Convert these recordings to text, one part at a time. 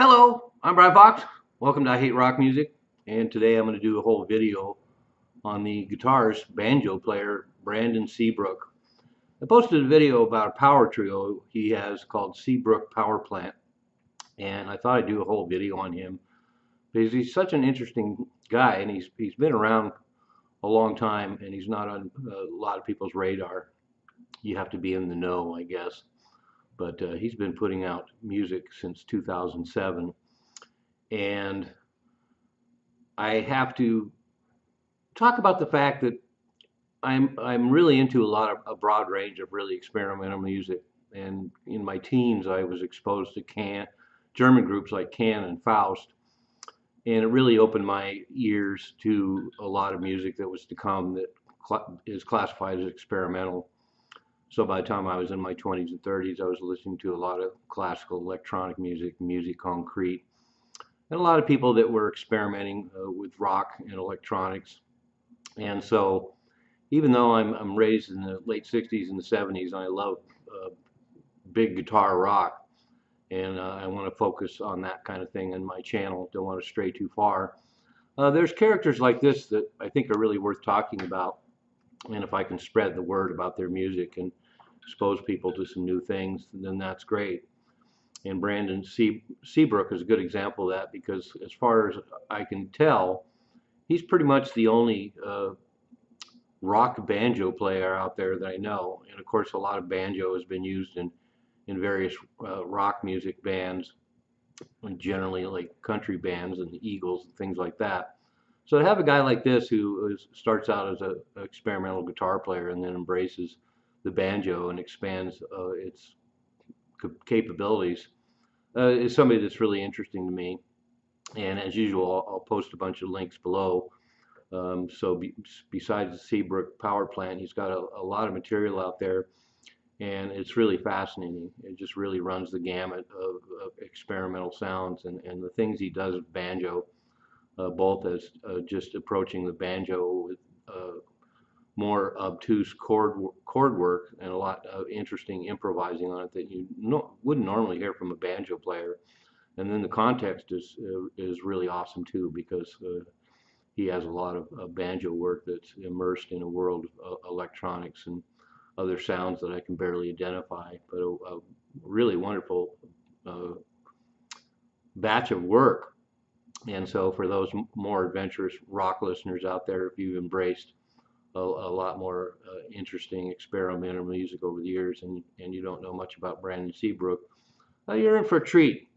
Hello, I'm Brian Fox. Welcome to I Hate Rock Music. And today I'm going to do a whole video on the guitarist, banjo player, Brandon Seabrook. I posted a video about a power trio he has called SEABROOK Power Plant. And I thought I'd do a whole video on him because he's such an interesting guy and he's been around a long time and he's not on a lot of people's radar. You have to be in the know, I guess. But he's been putting out music since 2007. And I have to talk about the fact that I'm really into a broad range of really experimental music. And in my teens, I was exposed to German groups like Can and Faust, and it really opened my ears to a lot of music that was to come that is classified as experimental. So by the time I was in my 20s and 30s, I was listening to a lot of classical electronic music, musique concrete, and a lot of people that were experimenting with rock and electronics. And so, even though I'm raised in the late 60s and the 70s, I love uh, big guitar rock, and I want to focus on that kind of thing in my channel. Don't want to stray too far. There's characters like this that I think are really worth talking about, and if I can spread the word about their music and expose people to some new things, then that's great. And Brandon Seabrook is a good example of that because, as far as I can tell, he's pretty much the only rock banjo player out there that I know. And of course, a lot of banjo has been used in various rock music bands, and generally like country bands and the Eagles and things like that. So to have a guy like this who starts out as an experimental guitar player and then embraces the banjo and expands its capabilities is somebody that's really interesting to me. And as usual, I'll post a bunch of links below. Besides the Seabrook power plant, he's got a lot of material out there, and it's really fascinating. It just really runs the gamut of experimental sounds and the things he does with banjo, both as just approaching the banjo with more obtuse chord work and a lot of interesting improvising on it that you wouldn't normally hear from a banjo player. And then the context is really awesome too because he has a lot of banjo work that's immersed in a world of electronics and other sounds that I can barely identify. But a really wonderful batch of work. And so for those more adventurous rock listeners out there, if you've embraced a lot more interesting experimental music over the years and you don't know much about Brandon Seabrook, you're in for a treat.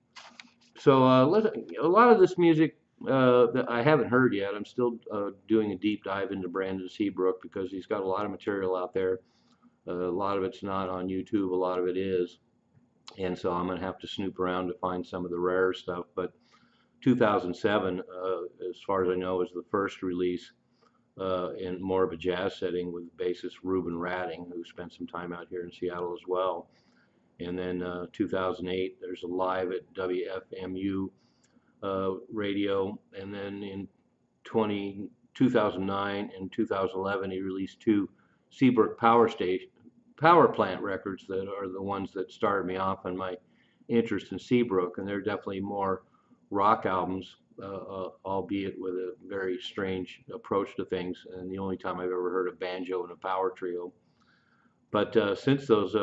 So a lot of this music that I haven't heard yet. I'm still doing a deep dive into Brandon Seabrook because he's got a lot of material out there. A lot of it's not on YouTube, a lot of it is. And so I'm going to have to snoop around to find some of the rarer stuff. But 2007, as far as I know, is the first release in more of a jazz setting with bassist Ruben Ratting, who spent some time out here in Seattle as well. And then 2008, there's a live at WFMU radio, and then in 2009 and 2011 he released two Seabrook power plant records that are the ones that started me off on my interest in Seabrook, and they're definitely more rock albums, albeit with a very strange approach to things, and the only time I've ever heard a banjo in a power trio. But since those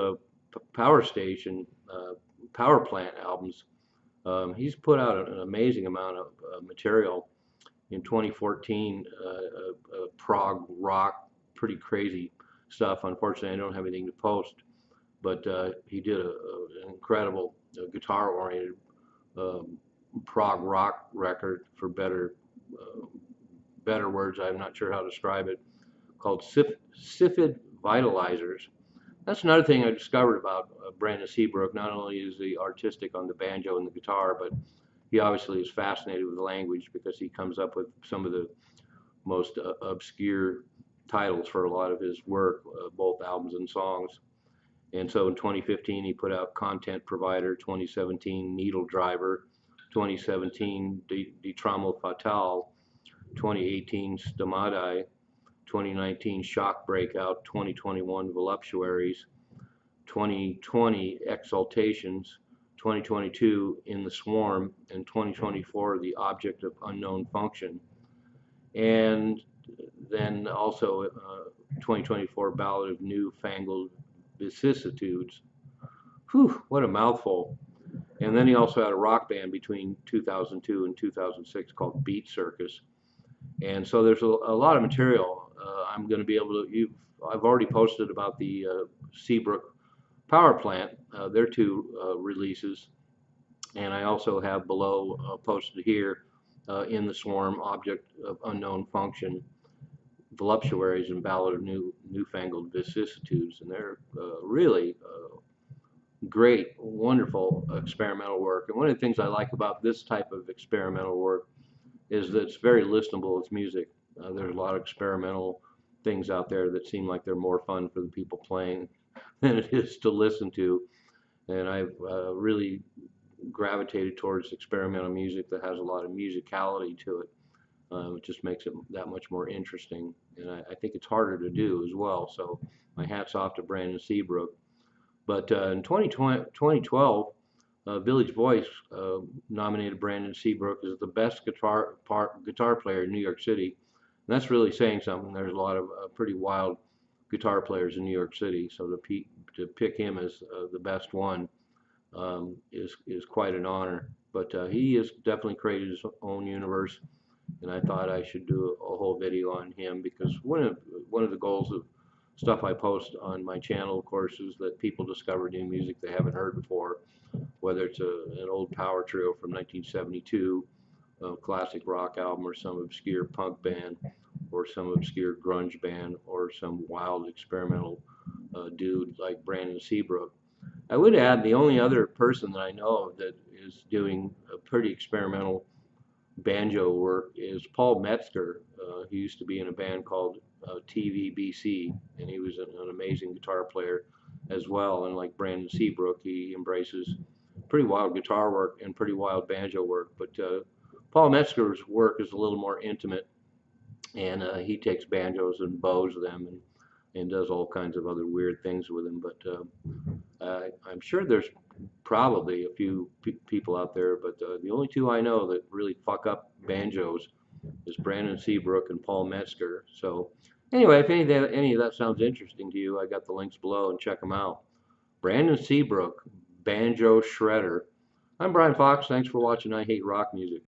power station power plant albums, he's put out an amazing amount of material. In 2014, prog rock, pretty crazy stuff. Unfortunately, I don't have anything to post, but he did an incredible guitar-oriented prog rock record, for better words. I'm not sure how to describe it, called Sifid Vitalizers. That's another thing I discovered about Brandon Seabrook. Not only is he artistic on the banjo and the guitar, but he obviously is fascinated with language because he comes up with some of the most obscure titles for a lot of his work, both albums and songs. And so in 2015, he put out Content Provider, 2017, Needle Driver, 2017, De Tramo Fatale, 2018, Stamadai, 2019 Shock Breakout, 2021 Voluptuaries, 2020 Exaltations, 2022 In the Swarm, and 2024 The Object of Unknown Function. And then also 2024 Ballad of Newfangled Vicissitudes. Whew, what a mouthful. And then he also had a rock band between 2002 and 2006 called Beat Circus. And so there's a lot of material. I'm going to be able to, I've already posted about the SEABROOK power plant, their two releases. And I also have below posted here In the Swarm, Object of Unknown Function, Voluptuaries, and Ballad of Newfangled Vicissitudes. And they're really great, wonderful experimental work. And one of the things I like about this type of experimental work is that it's very listenable. It's music. There's a lot of experimental things out there that seem like they're more fun for the people playing than it is to listen to. And I've really gravitated towards experimental music that has a lot of musicality to it. It just makes it that much more interesting. And I think it's harder to do as well. So my hat's off to Brandon SEABROOK. But in 2012, Village Voice nominated Brandon SEABROOK as the best guitar player in New York City. And that's really saying something. There's a lot of pretty wild guitar players in New York City. So to pick him as the best one is quite an honor. But he has definitely created his own universe. And I thought I should do a whole video on him, because one of the goals of stuff I post on my channel, of course, is that people discover new music they haven't heard before, whether it's an old power trio from 1972, a classic rock album, or some obscure punk band, or some obscure grunge band, or some wild experimental dude like Brandon SEABROOK. I would add the only other person that I know of that is doing a pretty experimental banjo work is Paul Metzger. He used to be in a band called TVBC, and he was an amazing guitar player as well. And like Brandon SEABROOK, he embraces pretty wild guitar work and pretty wild banjo work. But Paul Metzger's work is a little more intimate, and he takes banjos and bows them and does all kinds of other weird things with them. But I'm sure there's probably a few people out there, but the only two I know that really fuck up banjos is Brandon SEABROOK and Paul Metzger. So anyway, if any of that sounds interesting to you, I got the links below and check them out. Brandon SEABROOK, Banjo Shredder. I'm Brian Fox. Thanks for watching I Hate Rock Music.